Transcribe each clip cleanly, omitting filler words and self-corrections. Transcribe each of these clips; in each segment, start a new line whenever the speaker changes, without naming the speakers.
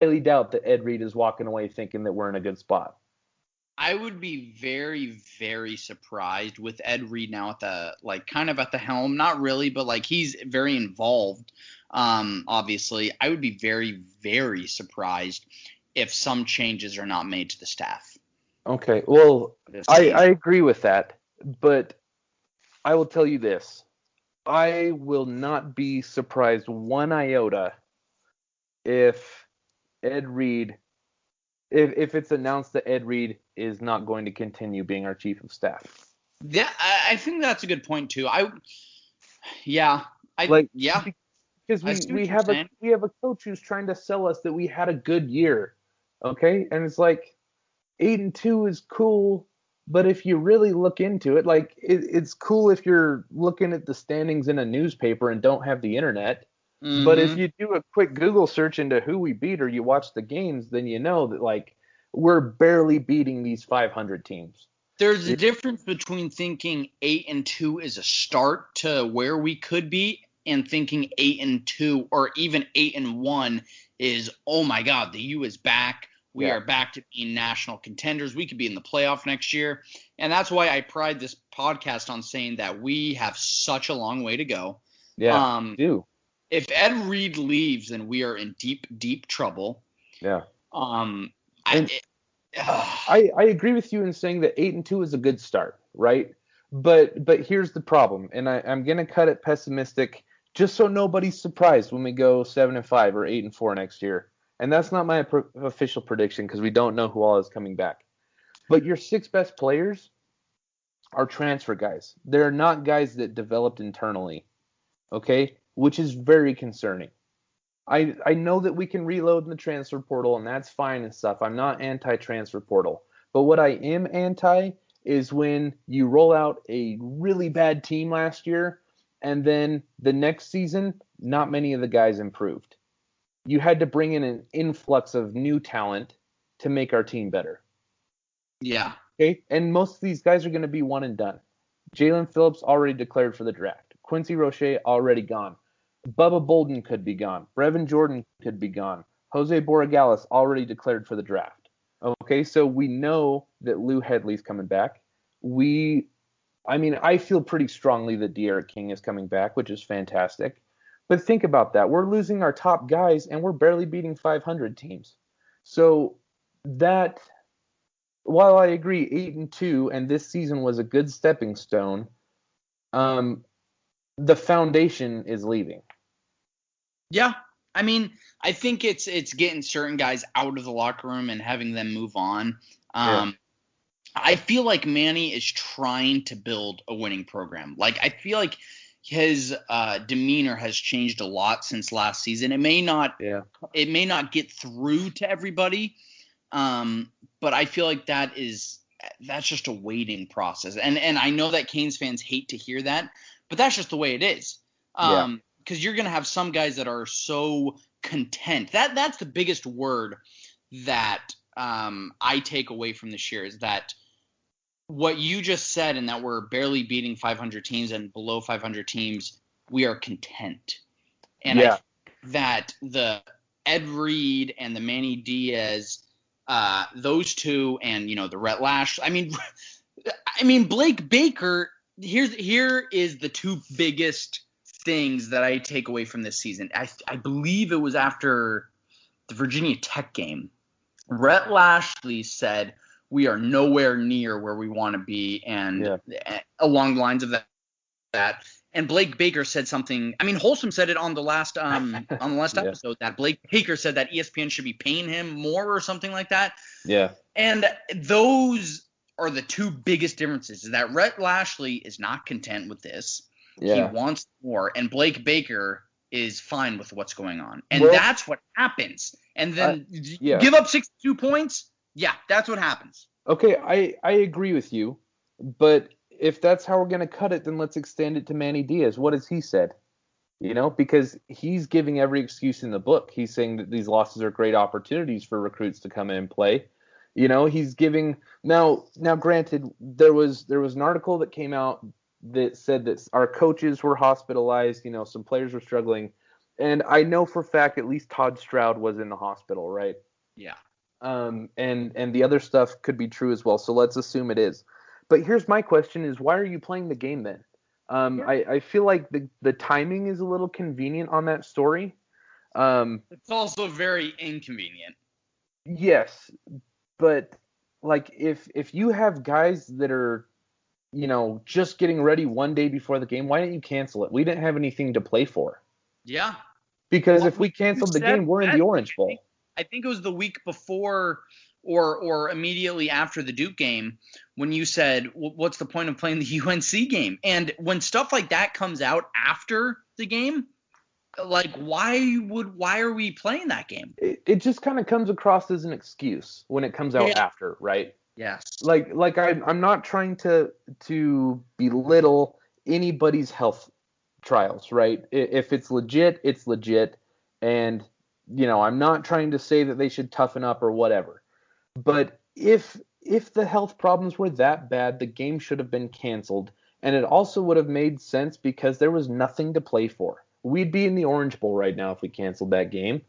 highly doubt that Ed Reed is walking away thinking that we're in a good spot.
I would be very, very surprised with Ed Reed now at the kind of at the helm. Not really, but he's very involved. Obviously, I would be very, very surprised if some changes are not made to the staff
Okay, well,
this
I
season.
agree with that, but I will tell you this. I will not be surprised one iota if Ed Reed, if it's announced that Ed Reed is not going to continue being our chief of staff.
Yeah, I think that's a good point too. Yeah,
Like,
yeah,
because
I
we
see
we
what you're
have a
saying.
we have a coach who's trying to sell us that we had a good year, okay? And it's like 8-2 is cool, but if you really look into it, it's cool if you're looking at the standings in a newspaper and don't have the internet. But if
Mm-hmm.
you do a quick Google search into who we beat or you watch the games, then you know that we're barely beating these 500 teams.
There's a difference between thinking 8-2 is a start to where we could be and thinking 8-2 or even 8-1 is, oh my God, the U is back. We
Yeah,
are back to being national contenders. We could be in the playoff next year. And that's why I pride this podcast on saying that we have such a long way to go.
yeah,
Um,
do.
if Ed Reed leaves, then we are in deep, deep trouble.
Yeah.
Um, I,
And
it,
I agree with you in saying that 8-2 is a good start, right? But here's the problem, and I'm gonna cut it pessimistic just so nobody's surprised when we go 7-5 or 8-4 next year. And that's not my official prediction because we don't know who all is coming back. But your six best players are transfer guys. They're not guys that developed internally, okay? Which is very concerning. I know that we can reload in the transfer portal and that's fine and stuff. I'm not anti transfer portal. But what I am anti is when you roll out a really bad team last year and then the next season, not many of the guys improved. You had to bring in an influx of new talent to make our team better.
yeah,
Okay? And most of these guys are going to be one and done. Jalen Phillips already declared for the draft. Quincy Roche already gone. Bubba Bolden could be gone. Brevin Jordan could be gone. Jose Borregales already declared for the draft. Okay, so we know that Lou Headley's coming back. I feel pretty strongly that De'Aaron King is coming back, which is fantastic. But think about that. We're losing our top guys, and we're barely beating 500 teams. So that, while I agree 8-2, and this season was a good stepping stone, um, the foundation is leaving.
yeah. I mean, I think it's getting certain guys out of the locker room and having them move on.
Yeah.
Um, I feel like Manny is trying to build a winning program. I feel like his demeanor has changed a lot since last season.
Yeah.
It may not get through to everybody, but I feel like that's just a waiting process. And I know that Canes fans hate to hear that, but that's just the way it is.
Yeah.
Because you're gonna have some guys that are so content. That's the biggest word that I take away from this year is that what you just said, and that we're barely beating 500 teams and below 500 teams, we are content. And I
Yeah.
think that the Ed Reed and the Manny Diaz, those two, and the Rhett Lash. I mean Blake Baker. Here is the two biggest things that I take away from this season. I believe it was after the Virginia Tech game. Rhett Lashley said we are nowhere near where we want to be, and
Yeah.
along the lines of that. And Blake Baker said something. I mean, Wholesome said it on the last
Yeah.
episode that Blake Baker said that ESPN should be paying him more or something like that.
Yeah.
And those are the two biggest differences. Is that Rhett Lashley is not content with this. He
Yeah.
wants more, and Blake Baker is fine with what's going on. And
Well,
that's what happens. And
I
then you
yeah.
give up 62 points. Yeah, that's what happens.
Okay, I agree with you, but if that's how we're gonna cut it, then let's extend it to Manny Diaz. What has he said? Because he's giving every excuse in the book. He's saying that these losses are great opportunities for recruits to come in and play. He's giving now granted there was an article that came out that said that our coaches were hospitalized, some players were struggling, And I know for a fact at least Todd Stroud was in the hospital, right?
Yeah.
And the other stuff could be true as well. So let's assume it is. But here's my question: is why are you playing the game then? I feel like the timing is a little convenient on that story.
It's also very inconvenient.
Yes, but like if you have guys that are just getting ready one day before the game, why didn't you cancel it? We didn't have anything to play for.
Yeah.
Because
Well,
if we
you
canceled the
said
game, we're in the
that.
Orange Bowl.
I think it was the week before or immediately after the Duke game when you said, what's the point of playing the UNC game? And when stuff like that comes out after the game, like why are we playing that game?
It just kind of comes across as an excuse when it comes out after, right?
Yes.
Like I'm not trying to belittle anybody's health trials, right? If it's legit, it's legit, and I'm not trying to say that they should toughen up or whatever. But if the health problems were that bad, the game should have been canceled, and it also would have made sense because there was nothing to play for. We'd be in the Orange Bowl right now if we canceled that game.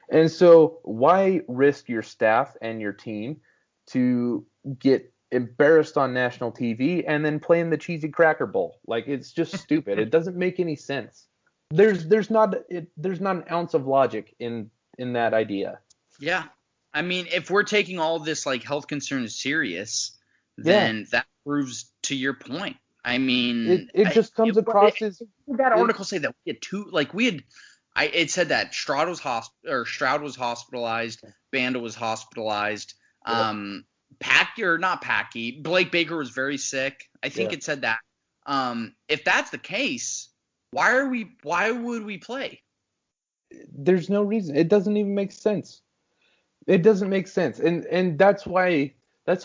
And so why risk your staff and your team to get embarrassed on national TV and then play in the cheesy cracker bowl? Like, it's just stupid. It doesn't make any sense. There's not an ounce of logic in that idea.
Yeah. I mean, if we're taking all this like health concerns serious, then that proves to your point. I mean,
it just comes across as
that article say that it said that Stroud was hospitalized, Banda was hospitalized, Blake Baker was very sick. I think it said that. If that's the case, why would we play?
There's no reason. It doesn't even make sense. It doesn't make sense. And that's why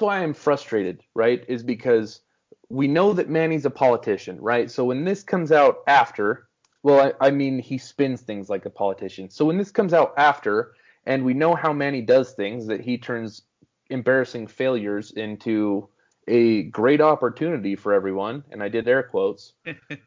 I'm frustrated, right? Is because we know that Manny's a politician, right? So when this comes out after, well, I mean, he spins things like a politician. So when this comes out after, and we know how Manny does things, that he turns embarrassing failures into a great opportunity for everyone, and I did air quotes,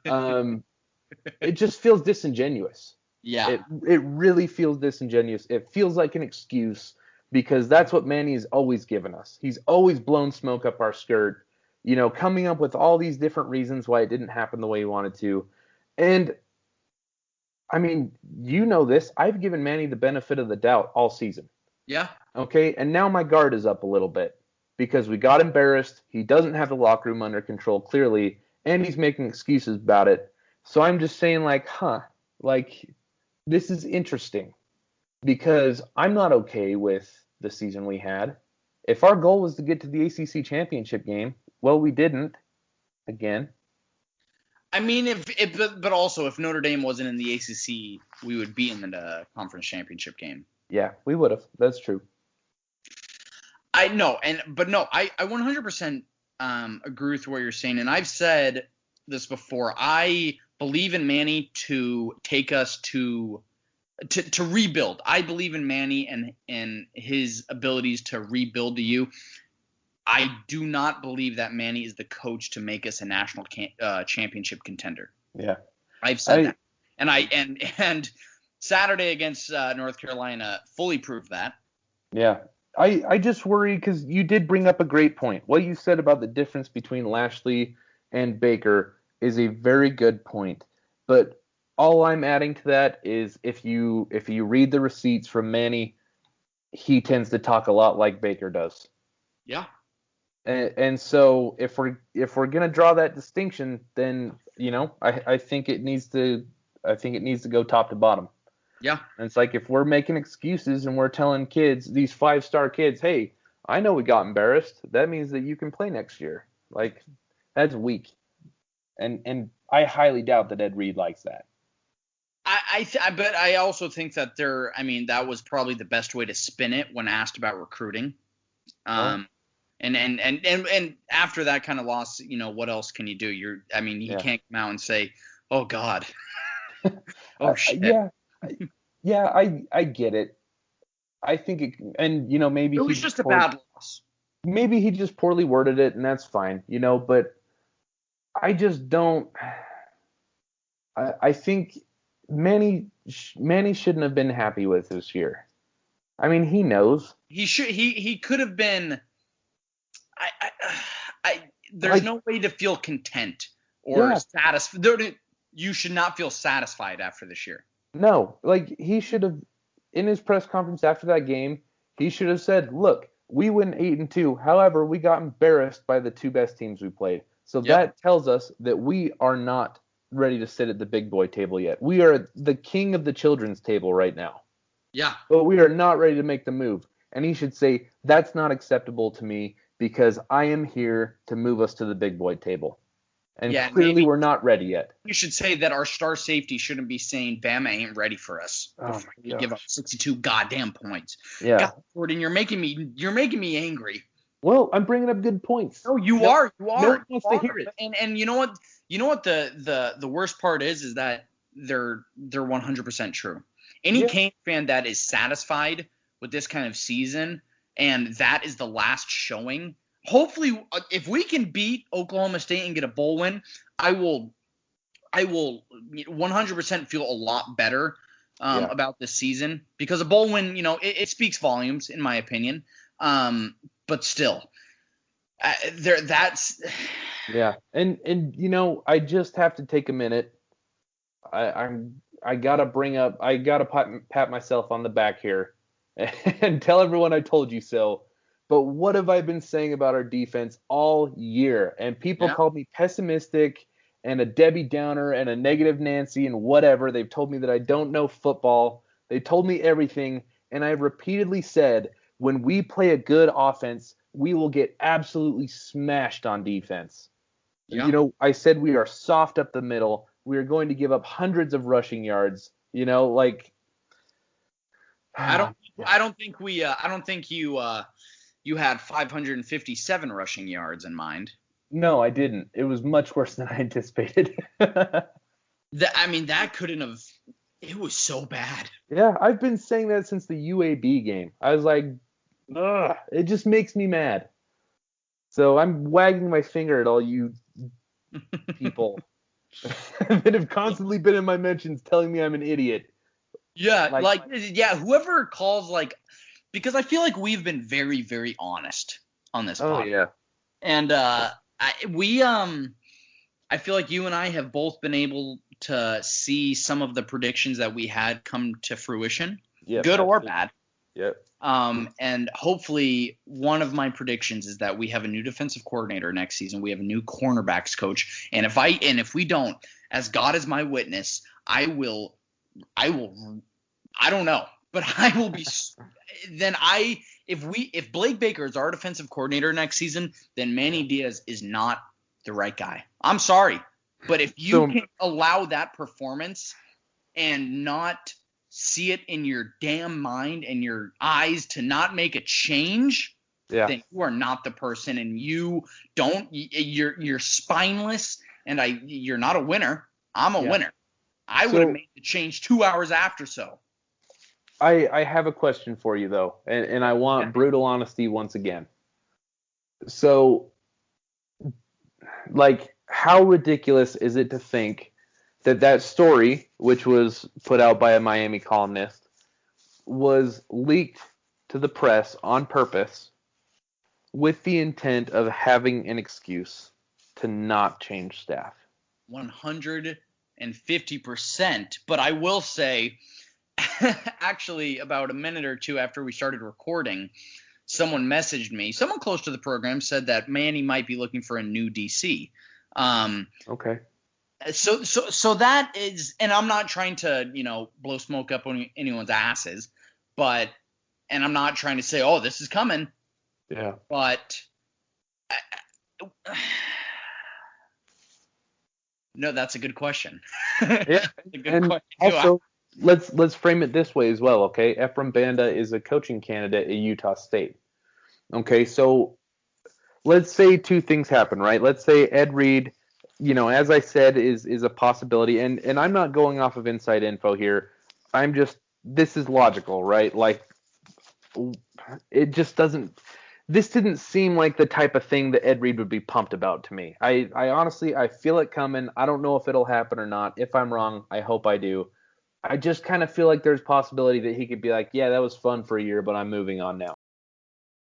it just feels disingenuous.
Yeah.
It really feels disingenuous. It feels like an excuse because that's what Manny's always given us. He's always blown smoke up our skirt, coming up with all these different reasons why it didn't happen the way he wanted to. And I mean, this. I've given Manny the benefit of the doubt all season.
Yeah.
Okay, and now my guard is up a little bit because we got embarrassed. He doesn't have the locker room under control clearly, and he's making excuses about it. So I'm just saying, this is interesting because I'm not okay with the season we had. If our goal was to get to the ACC championship game, well, we didn't. Again.
I mean, but also if Notre Dame wasn't in the ACC, we would be in the conference championship game.
Yeah, we would have. That's true.
I 100% agree with what you're saying, and I've said this before. I believe in Manny to take us to rebuild. I believe in Manny and his abilities to rebuild to you. I do not believe that Manny is the coach to make us a national championship contender.
Yeah,
I've said that, and Saturday against North Carolina fully proved that.
Yeah, I just worry because you did bring up a great point. What you said about the difference between Lashley and Baker is a very good point. But all I'm adding to that is if you read the receipts from Manny, he tends to talk a lot like Baker does.
Yeah.
And so if we're gonna draw that distinction, then I think it needs to go top to bottom.
Yeah.
And it's like if we're making excuses and we're telling kids, these 5-star kids, hey, I know we got embarrassed. That means that you can play next year. Like, that's weak. And I highly doubt that Ed Reed likes that.
But I also think that that was probably the best way to spin it when asked about recruiting. And after that kind of loss, what else can you do? You can't come out and say, "Oh God." Oh shit.
Yeah, I get it. I think it, and maybe
it was just a bad loss.
Maybe he just poorly worded it, and that's fine, but I just don't. I think Manny shouldn't have been happy with this year. I mean, he knows.
He could have been. There's
Like,
no way to feel content or
yeah,
satisfied. You should not feel satisfied after this year.
no, like he should have in his press conference after that game, he should have said, "Look, we went 8-2. However, we got embarrassed by the two best teams we played. So
Yep.
that tells us that we are not ready to sit at the big boy table yet. We are the king of the children's table right now.
Yeah.
But we are not ready to make the move." And he should say, "That's not acceptable to me because I am here to move us to the big boy table. And
Yeah.
clearly
Maybe
we're not ready yet."
you should say that our star safety shouldn't be saying Bama ain't ready for us
Oh
before
my
we
gosh.
give up 62 goddamn points.
Yeah.
God, Jordan, you're making me angry.
Well, I'm bringing up good points.
No, you are.
No one wants to hear it.
And you know what? You know what the worst part is that they're 100% true. Any
Yeah.
Cane fan that is satisfied with this kind of season and that is the last showing, hopefully, if we can beat Oklahoma State and get a bowl win, I will 100% feel a lot better about this season, because a bowl win, it speaks volumes in my opinion. But still, that's
Yeah. And I just have to take a minute. I gotta pat myself on the back here and tell everyone I told you so. But what have I been saying about our defense all year? And people
Yeah.
called me pessimistic and a Debbie Downer and a negative Nancy and whatever. They've told me that I don't know football. They told me everything. And I've repeatedly said, when we play a good offense, we will get absolutely smashed on defense.
Yeah.
I said we are soft up the middle. We are going to give up hundreds of rushing yards. Like
I don't think you had 557 rushing yards in mind.
No, I didn't. It was much worse than I anticipated.
That couldn't have. It was so bad.
Yeah, I've been saying that since the UAB game. I was like, ugh, it just makes me mad. So I'm wagging my finger at all you people that have constantly been in my mentions telling me I'm an idiot.
Yeah, whoever calls, because I feel like we've been very, very honest on this podcast.
Yeah.
And I feel like you and I have both been able to see some of the predictions that we had come to fruition, good or bad.
Yep.
And hopefully one of my predictions is that we have a new defensive coordinator next season. We have a new cornerbacks coach. And if we don't, as God is my witness, I don't know, but I will be if Blake Baker is our defensive coordinator next season, then Manny Diaz is not the right guy. I'm sorry, but if you can allow that performance and not see it in your damn mind and your eyes to not make a change, then you are not the person, and you're spineless, and you're not a winner. I'm a winner. I would have made the change 2 hours after. So
I have a question for you though, and I want brutal honesty once again. So, how ridiculous is it to think that story, which was put out by a Miami columnist, was leaked to the press on purpose with the intent of having an excuse to not change staff?
150%. But I will say, actually, about a minute or two after we started recording, someone messaged me. Someone close to the program said that Manny might be looking for a new DC.
Okay.
So that is, and I'm not trying to, blow smoke up on anyone's asses, and I'm not trying to say, oh, this is coming.
Yeah.
But no, that's a good question.
Yeah. And also, let's frame it this way as well, okay? Ephraim Banda is a coaching candidate at Utah State. Okay, so let's say two things happen, right? Let's say Ed Reed, as I said, is a possibility, and I'm not going off of inside info here. This is logical, right? It just doesn't. This didn't seem like the type of thing that Ed Reed would be pumped about to me. I honestly feel it coming. I don't know if it'll happen or not. If I'm wrong, I hope I do. I just kind of feel like there's possibility that he could be like, yeah, that was fun for a year, but I'm moving on now.